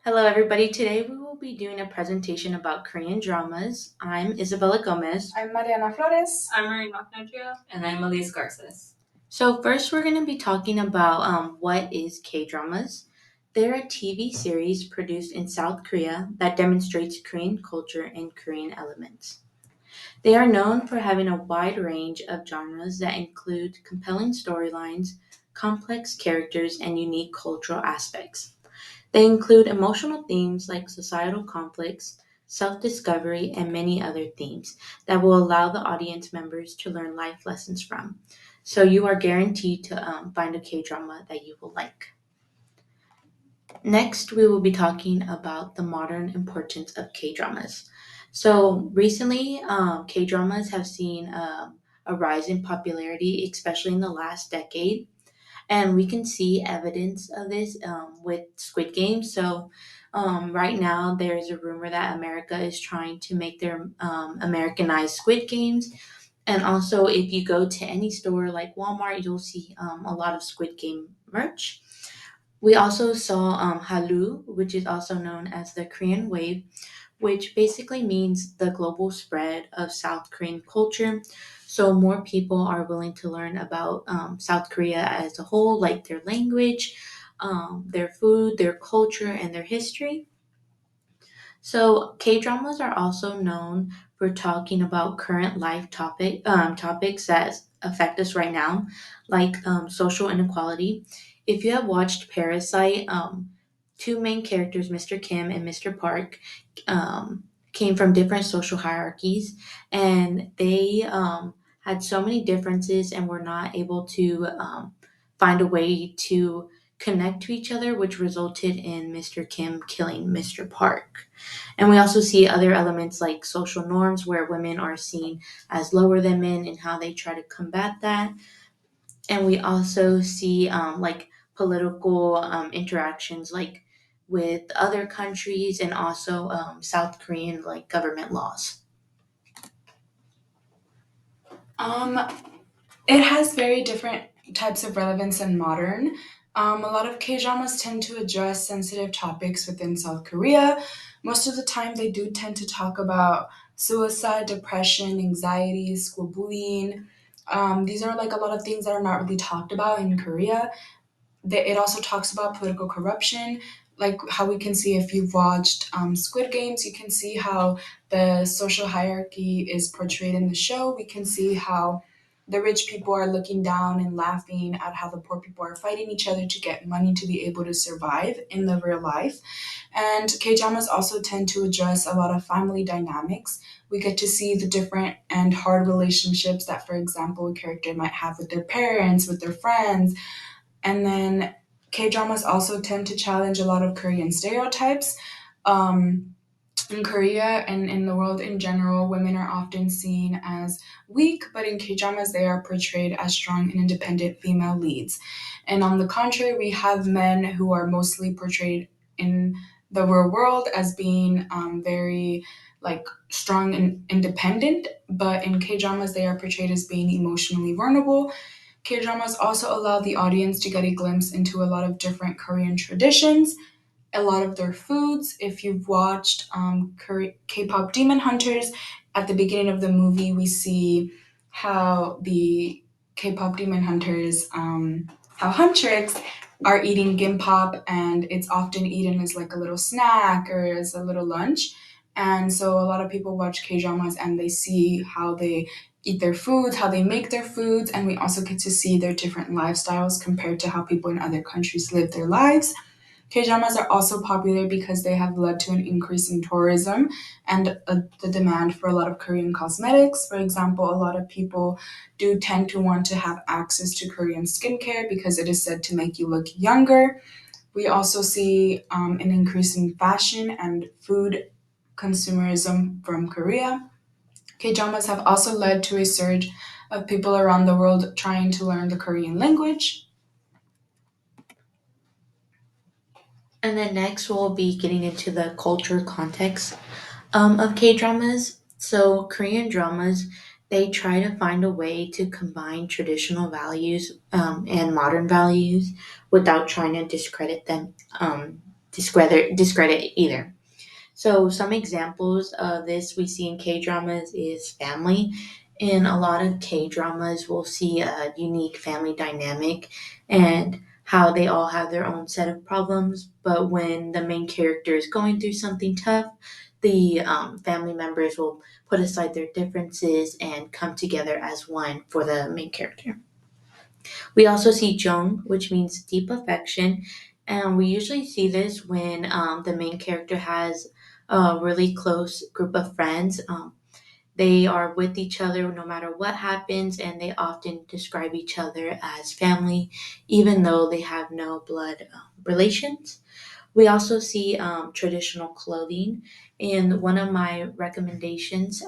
Hello, everybody. Today we will be doing a presentation about Korean dramas. I'm Isabella Gomez. I'm Mariana Flores. I'm Marina Nandria. And I'm Elise Garces. So, first, we're going to be talking about what is K dramas. They're a TV series produced in South Korea that demonstrates Korean culture and Korean elements. They are known for having a wide range of genres that include compelling storylines, complex characters, and unique cultural aspects. They include emotional themes like societal conflicts, self discovery, and many other themes that will allow the audience members to learn life lessons from. So, you are guaranteed to find a K drama that you will like. Next, we will be talking about the modern importance of K dramas. So, recently, K dramas have seen a rise in popularity, especially in the last decade. And we can see evidence of this with Squid Game. So, right now, there's a rumor that America is trying to make their Americanized Squid Games. And also, if you go to any store like Walmart, you'll see a lot of Squid Game merch. We also saw Hallyu, which is also known as the Korean Wave, which basically means the global spread of South Korean culture. So more people are willing to learn about South Korea as a whole, like their language, their food, their culture, and their history. So K dramas are also known for talking about current life topics that affect us right now, like social inequality. If you have watched Parasite, two main characters, Mr. Kim and Mr. Park, came from different social hierarchies, and they had so many differences and were not able to find a way to connect to each other, which resulted in Mr. Kim killing Mr. Park. And we also see other elements like social norms where women are seen as lower than men and how they try to combat that. And we also see like political interactions like with other countries and also South Korean like government laws. Um, it has very different types of relevance in modern. A lot of K dramas tend to address sensitive topics within South Korea. Most of the time, they do tend to talk about suicide, depression, anxiety, school bullying. These are like a lot of things that are not really talked about in Korea. It also talks about political corruption, like how we can see if you've watched Squid Games, you can see how the social hierarchy is portrayed in the show. We can see how the rich people are looking down and laughing at how the poor people are fighting each other to get money to be able to survive in the real life. And K dramas also tend to address a lot of family dynamics. We get to see the different and hard relationships that, for example, a character might have with their parents, with their friends, and then K dramas also tend to challenge a lot of Korean stereotypes. Um, in Korea and in the world in general, women are often seen as weak, but in K dramas, they are portrayed as strong and independent female leads. And on the contrary, we have men who are mostly portrayed in the real world as being very like strong and independent, but in K dramas, they are portrayed as being emotionally vulnerable. K dramas also allow the audience to get a glimpse into a lot of different Korean traditions, a lot of their foods. If you've watched K pop Demon Hunters, at the beginning of the movie, we see how the K pop Demon Hunters, how Huntrix are eating gimbap, and it's often eaten as like a little snack or as a little lunch. And so a lot of people watch K dramas and they see how they eat their foods, how they make their foods, and we also get to see their different lifestyles compared to how people in other countries live their lives. K dramas are also popular because they have led to an increase in tourism and the demand for a lot of Korean cosmetics. For example, a lot of people do tend to want to have access to Korean skincare because it is said to make you look younger. We also see an increase in fashion and food consumerism from Korea. K dramas have also led to a surge of people around the world trying to learn the Korean language. And then next we'll be getting into the culture context of K dramas. So Korean dramas, they try to find a way to combine traditional values and modern values without trying to discredit either. So some examples of this we see in K dramas is family. In a lot of K dramas, we'll see a unique family dynamic and how they all have their own set of problems. But when the main character is going through something tough, the family members will put aside their differences and come together as one for the main character. We also see Jung, which means deep affection, and we usually see this when the main character has a really close group of friends. They are with each other no matter what happens, and they often describe each other as family, even though they have no blood relations. We also see traditional clothing. In one of my recommendations,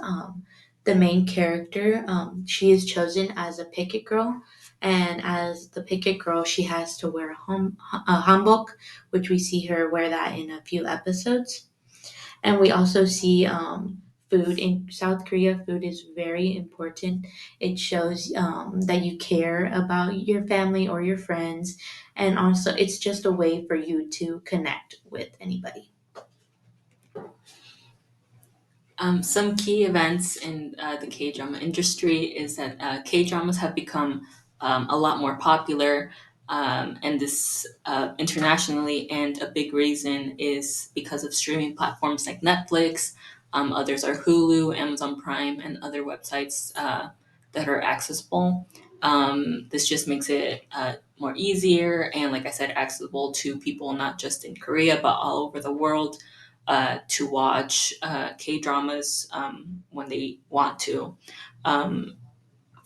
the main character, she is chosen as a picket girl. And as the picket girl, she has to wear a hanbok, which we see her wear that in a few episodes. And we also see food in South Korea. Food is very important. It shows that you care about your family or your friends. And also, it's just a way for you to connect with anybody. Some key events in the K drama industry is that K dramas have become a lot more popular, and this internationally. And a big reason is because of streaming platforms like Netflix. Others are Hulu, Amazon Prime, and other websites that are accessible. This just makes it more easier and, like I said, accessible to people not just in Korea but all over the world to watch K dramas when they want to. Um,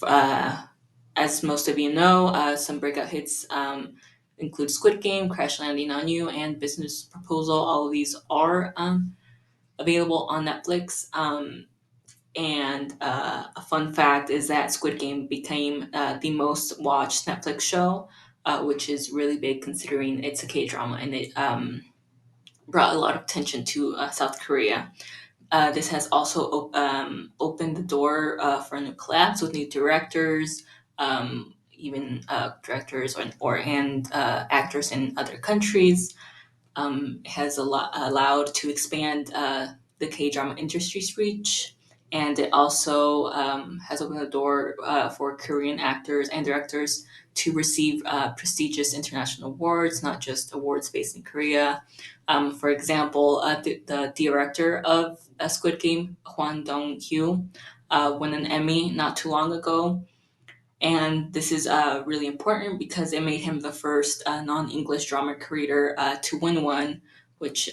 uh, as most of you know, some breakout hits include Squid Game, Crash Landing on You, and Business Proposal. All of these are available on Netflix. And a fun fact is that Squid Game became the most watched Netflix show, which is really big considering it's a K drama and it brought a lot of attention to South Korea. This has also opened the door for new collabs with new directors, even directors or and actors in other countries. Has allowed to expand the K drama industry's reach, and it also has opened the door for Korean actors and directors to receive prestigious international awards, not just awards based in Korea. For example, the director of Squid Game, Hwan Dong-hyu, won an Emmy not too long ago, and this is really important because it made him the first non-English drama creator to win one, which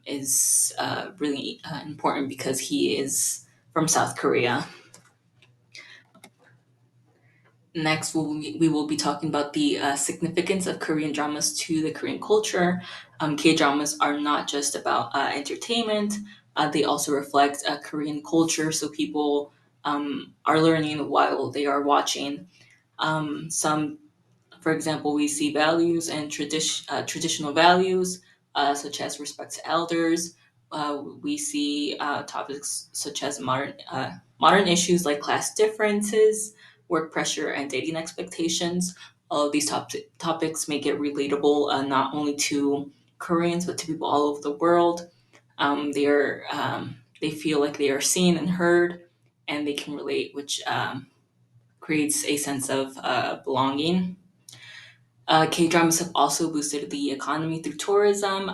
is really important because he is from South Korea. Next, we will be talking about the significance of Korean dramas to the Korean culture. K dramas are not just about entertainment, they also reflect Korean culture, so people are learning while they are watching. Some For example, we see values and traditional values, such as respect to elders. We see topics such as modern issues like class differences, work pressure, and dating expectations. All of these topics make it relatable not only to Koreans but to people all over the world. They feel like they are seen and heard, and they can relate, which creates a sense of belonging. K dramas have also boosted the economy through tourism.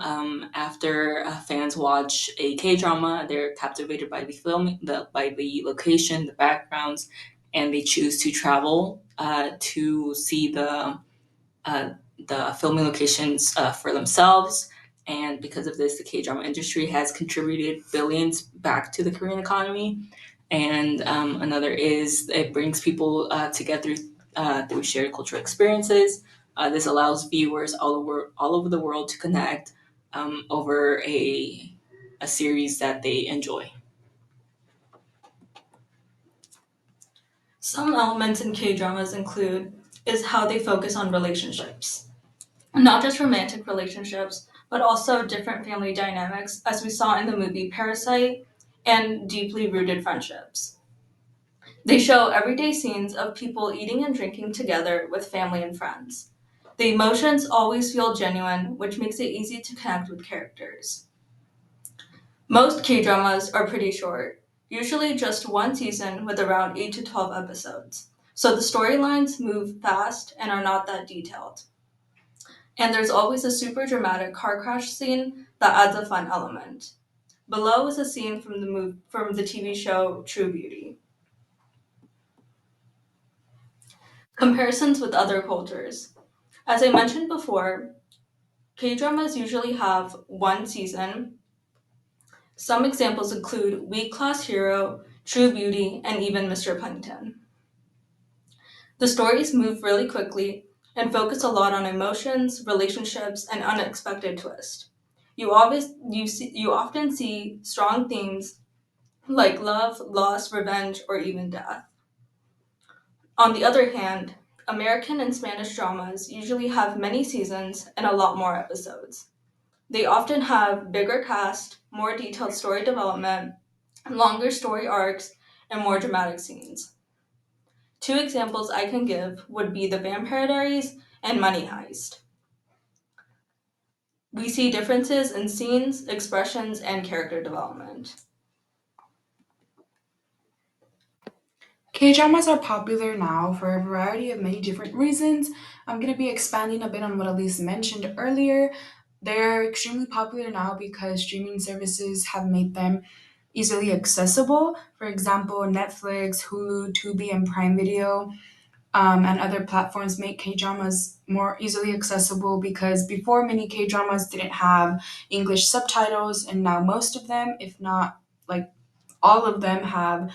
After fans watch a K drama, they're captivated by the film, by the location, the backgrounds, and they choose to travel to see uh, the filming locations for themselves. And because of this, the K drama industry has contributed billions back to the Korean economy. And another is it brings people together through shared cultural experiences. This allows viewers all over the world to connect over a series that they enjoy. Some elements in K dramas include is how they focus on relationships. Not just romantic relationships, but also different family dynamics, as we saw in the movie Parasite, and deeply rooted friendships. They show everyday scenes of people eating and drinking together with family and friends. The emotions always feel genuine, which makes it easy to connect with characters. Most K dramas are pretty short, usually just one season with around 8 to 12 episodes. So the storylines move fast and are not that detailed. And there's always a super dramatic car crash scene that adds a fun element. Below is a scene from the TV show True Beauty. Comparisons with other cultures. As I mentioned before, K dramas usually have one season. Some examples include Weak Class Hero, True Beauty, and even Mr. Plankton. The stories move really quickly and focus a lot on emotions, relationships, and unexpected twists. You often see strong themes like love, loss, revenge, or even death. On the other hand, American and Spanish dramas usually have many seasons and a lot more episodes. They often have bigger cast, more detailed story development, longer story arcs, and more dramatic scenes. Two examples I can give would be The Vampire Diaries and Money Heist. We see differences in scenes, expressions, and character development. K dramas are popular now for a variety of many different reasons. I'm going to be expanding a bit on what Elise mentioned earlier. They're extremely popular now because streaming services have made them easily accessible. For example, Netflix, Hulu, Tubi, and Prime Video and other platforms make K dramas more easily accessible because before many K dramas didn't have English subtitles, and now most of them, if not like all of them, have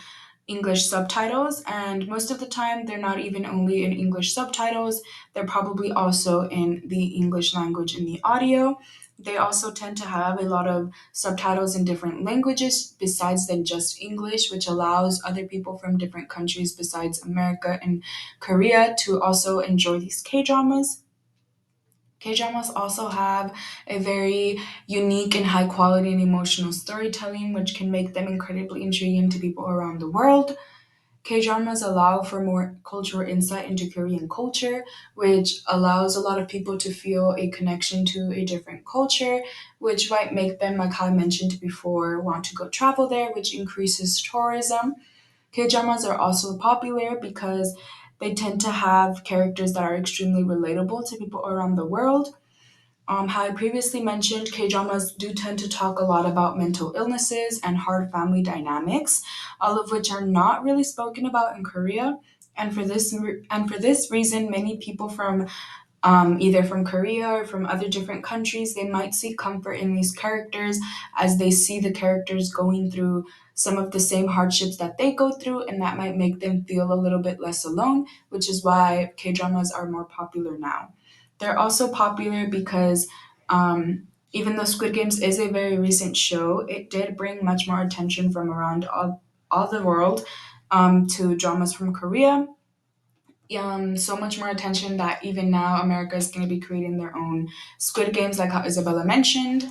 English subtitles, and most of the time they're not even only in English subtitles, they're probably also in the English language in the audio. They also tend to have a lot of subtitles in different languages besides than just English, which allows other people from different countries besides America and Korea to also enjoy these K dramas. K dramas also have a very unique and high quality and emotional storytelling, which can make them incredibly intriguing to people around the world. K dramas allow for more cultural insight into Korean culture, which allows a lot of people to feel a connection to a different culture, which might make them, like how I mentioned before, want to go travel there, which increases tourism. K dramas are also popular because they tend to have characters that are extremely relatable to people around the world. How I previously mentioned, K dramas do tend to talk a lot about mental illnesses and hard family dynamics, all of which are not really spoken about in Korea. And for this reason, many people from either from Korea or from other different countries, they might seek comfort in these characters as they see the characters going through some of the same hardships that they go through, and that might make them feel a little bit less alone, which is why K dramas are more popular now. They're also popular because even though Squid Games is a very recent show, it did bring much more attention from around all the world to dramas from Korea, so much more attention that even now America is going to be creating their own Squid Games, like how Isabella mentioned.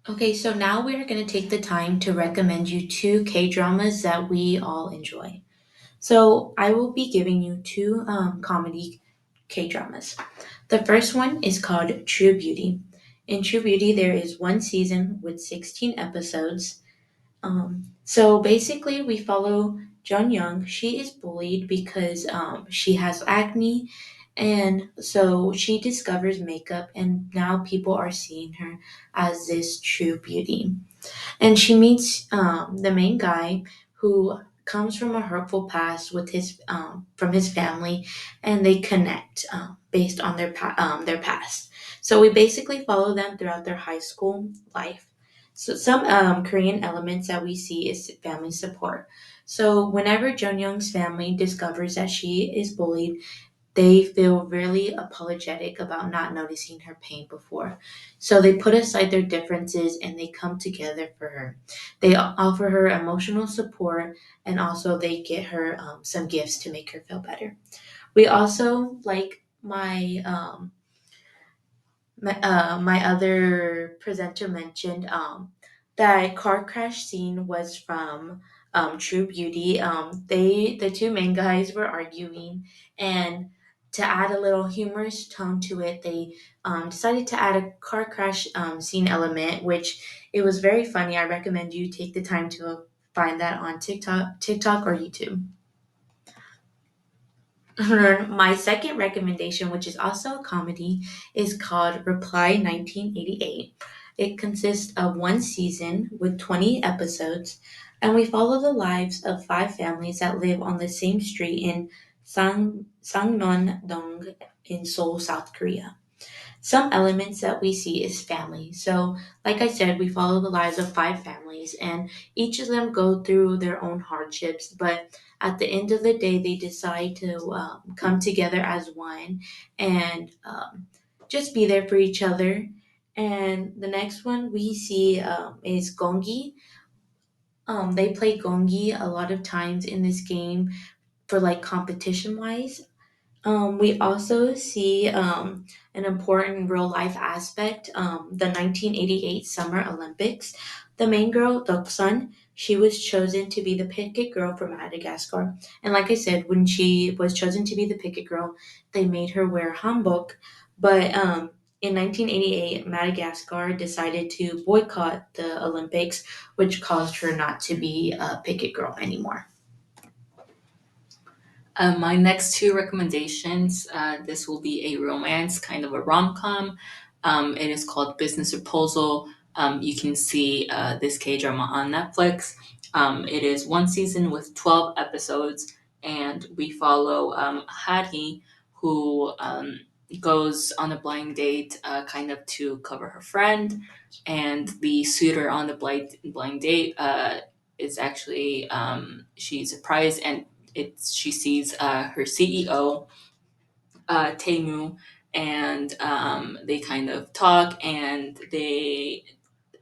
Okay, so now we're going to take the time to recommend you two K dramas that we all enjoy. So I will be giving you two comedy K dramas. The first one is called True Beauty. In True Beauty, there is one season with 16 episodes. So basically, we follow Jun Young. She is bullied because she has acne, and so she discovers makeup, and now people are seeing her as this true beauty. And she meets the main guy who comes from a hurtful past with his from his family, and they connect based on their past. So we basically follow them throughout their high school life. So some Korean elements that we see is family support. So whenever Jung Young's family discovers that she is bullied, they feel really apologetic about not noticing her pain before. So they put aside their differences and they come together for her. They offer her emotional support, and also they get her some gifts to make her feel better. We also, like my other presenter mentioned, that car crash scene was from True Beauty. The two main guys were arguing, and To add a little humorous tone to it, they decided to add a car crash scene element, which it was very funny. I recommend you take the time to find that on TikTok or YouTube. My second recommendation, which is also a comedy, is called Reply 1988. It consists of one season with 20 episodes, and we follow the lives of five families that live on the same street in Sangnon-dong in Seoul, South Korea. Some elements that we see is family. So, like I said, we follow the lives of five families, and each of them go through their own hardships. But at the end of the day, they decide to come together as one and just be there for each other. And the next one we see is Gongi. They play Gongi a lot of times in this game for like competition wise. We also see an important real life aspect, the 1988 Summer Olympics. The main girl, Doksun, she was chosen to be the picket girl for Madagascar. And like I said, when she was chosen to be the picket girl, they made her wear hanbok. But in 1988, Madagascar decided to boycott the Olympics, which caused her not to be a picket girl anymore. My next two recommendations, this will be a romance, kind of a rom com. It is called Business Proposal. You can see this K drama on Netflix. It is one season with 12 episodes, and we follow Hari, who goes on a blind date kind of to cover her friend. And the suitor on the blind date is actually, she's surprised and she sees her CEO, Temu, and they kind of talk, and they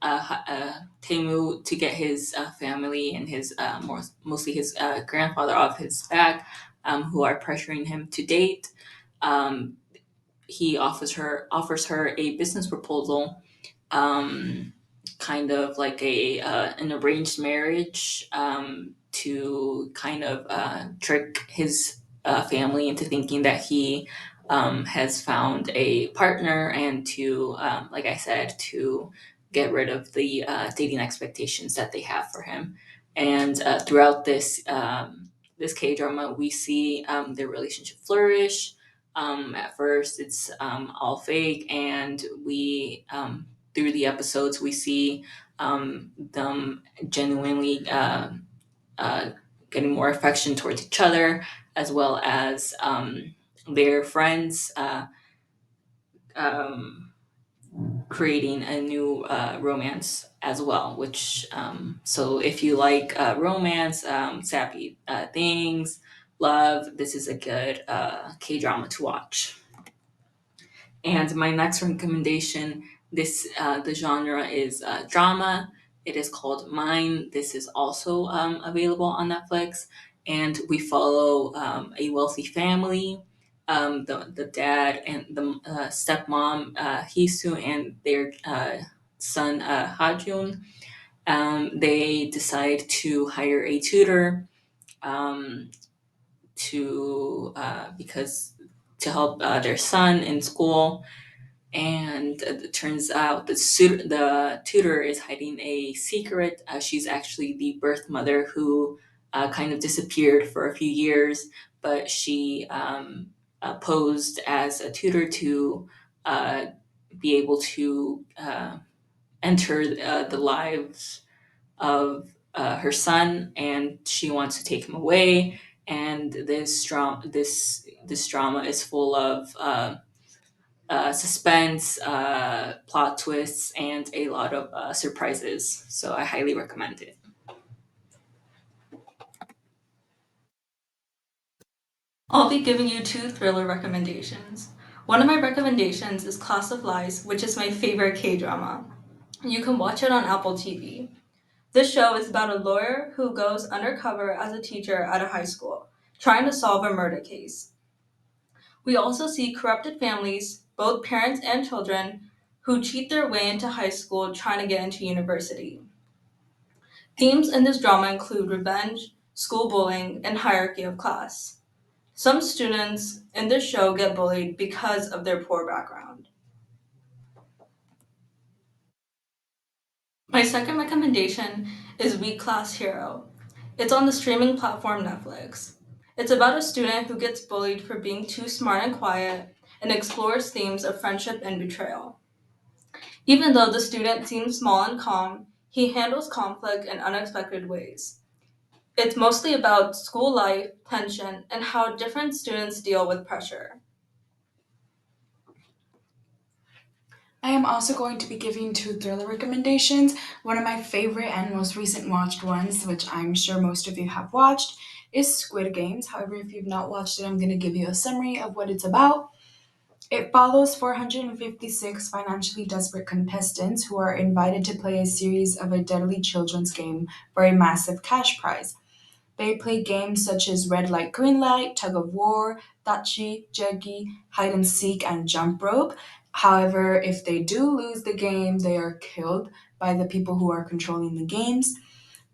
Temu, to get his family and his mostly his grandfather off his back, who are pressuring him to date. Um, he offers her a business proposal, um, kind of like a an arranged marriage, to kind of trick his family into thinking that he has found a partner, and to, like I said, to get rid of the dating expectations that they have for him. And throughout this K drama, we see their relationship flourish. At first, it's all fake, and we through the episodes we see them genuinely uh, getting more affection towards each other, as well as their friends um, creating a new romance as well. Which so if you like romance, sappy things, love, this is a good K drama to watch. And my next recommendation, this the genre is drama. It is called Mine. This is also available on Netflix, and we follow a wealthy family. The dad and the stepmom, Hisu, and their son, Hajun. They decide to hire a tutor, um, to because to help their son in school. And it turns out the tutor is hiding a secret. She's actually the birth mother who kind of disappeared for a few years, but she posed as a tutor to uh, be able to enter the lives of her son, and she wants to take him away. And this drama is full of suspense, plot twists, and a lot of surprises. So I highly recommend it. I'll be giving you two thriller recommendations. One of my recommendations is Class of Lies, which is my favorite K drama. You can watch it on Apple TV. This show is about a lawyer who goes undercover as a teacher at a high school, trying to solve a murder case. We also see corrupted families, both parents and children, who cheat their way into high school trying to get into university. Themes in this drama include revenge, school bullying, and hierarchy of class. Some students in this show get bullied because of their poor background. My second recommendation is Weak Class Hero. It's on the streaming platform Netflix. It's about a student who gets bullied for being too smart and quiet and explores themes of friendship and betrayal. Even though the student seems small and calm, he handles conflict in unexpected ways. It's mostly about school life, tension, and how different students deal with pressure. I am also going to be giving two thriller recommendations. One of my favorite and most recent watched ones, which I'm sure most of you have watched, is Squid Games. However, if you've not watched it, I'm going to give you a summary of what it's about. It follows 456 financially desperate contestants who are invited to play a series of a deadly children's game for a massive cash prize. They play games such as red light, green light, tug of war, dachi, jegi, hide and seek, and jump rope. However, if they do lose the game, they are killed by the people who are controlling the games.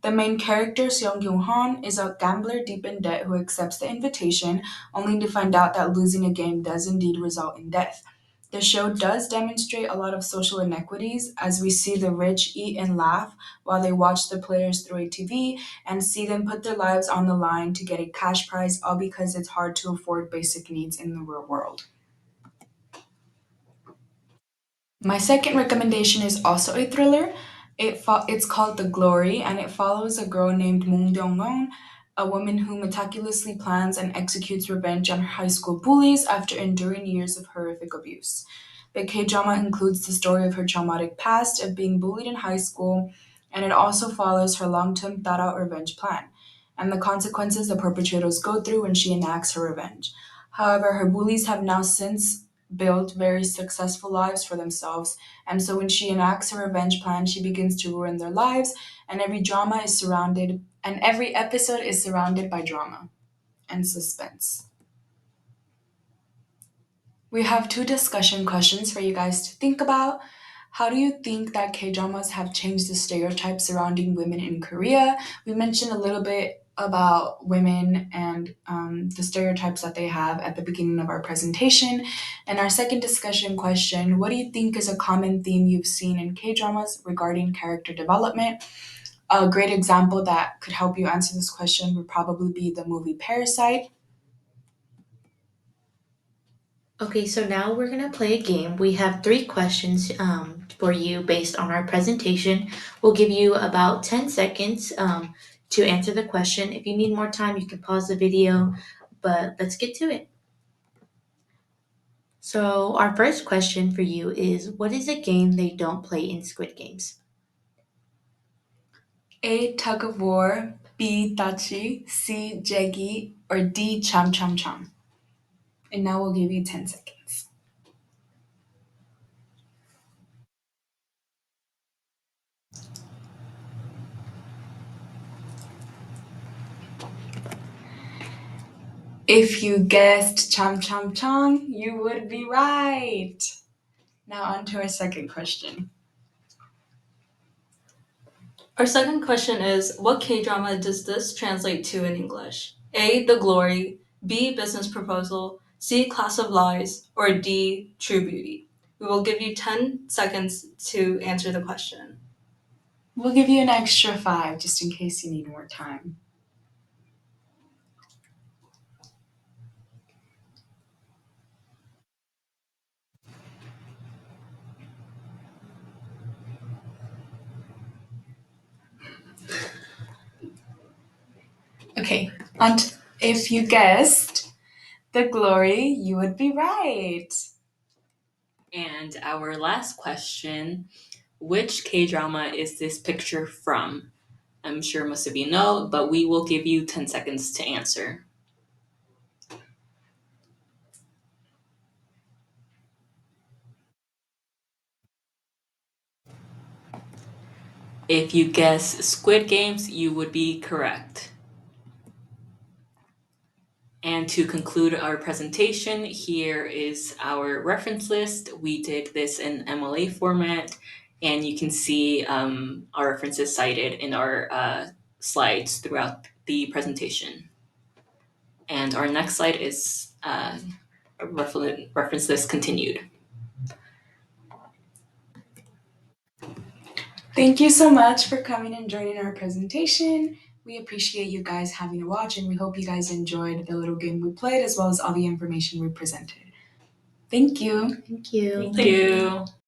The main character, Seong Kyung Han, is a gambler deep in debt who accepts the invitation, only to find out that losing a game does indeed result in death. The show does demonstrate a lot of social inequities as we see the rich eat and laugh while they watch the players through a TV and see them put their lives on the line to get a cash prize, all because it's hard to afford basic needs in the real world. My second recommendation is also a thriller. It's called The Glory, and it follows a girl named Moon Dong-won, a woman who meticulously plans and executes revenge on her high school bullies after enduring years of horrific abuse. The K-drama includes the story of her traumatic past of being bullied in high school, and it also follows her long-term thought-out revenge plan and the consequences the perpetrators go through when she enacts her revenge. However, her bullies have now since built very successful lives for themselves. And so when she enacts her revenge plan, she begins to ruin their lives, and every episode is surrounded by drama and suspense. We have two discussion questions for you guys to think about. How do you think that K dramas have changed the stereotypes surrounding women in Korea? We mentioned a little bit about women and the stereotypes that they have at the beginning of our presentation. And our second discussion question: what do you think is a common theme you've seen in K dramas regarding character development? A great example that could help you answer this question would probably be the movie Parasite. Okay, so now we're gonna play a game. We have three questions for you based on our presentation. We'll give you about 10 seconds to answer the question. If you need more time, you can pause the video, but let's get to it. So, our first question for you is, what is a game they don't play in Squid Games? A. Tug of war, B. Dachi, C. Jegi, or D. Cham Cham Cham. And now we'll give you 10 seconds. If you guessed Cham Cham Cham, you would be right. Now on to our second question. Our second question is, what K drama does this translate to in English? A. The Glory, B. Business Proposal, C. Class of Lies, or D. True Beauty? We will give you 10 seconds to answer the question. We'll give you an extra 5 just in case you need more time. Okay, and if you guessed The Glory, you would be right. And our last question: which K drama is this picture from? I'm sure most of you know, but we will give you 10 seconds to answer. If you guess Squid Games, you would be correct. And to conclude our presentation, here is our reference list. We did this in MLA format, and you can see our references cited in our slides throughout the presentation. And our next slide is references continued. Thank you so much for coming and joining our presentation. We appreciate you guys having a watch, and we hope you guys enjoyed the little game we played as well as all the information we presented. Thank you. Thank you. Thank you.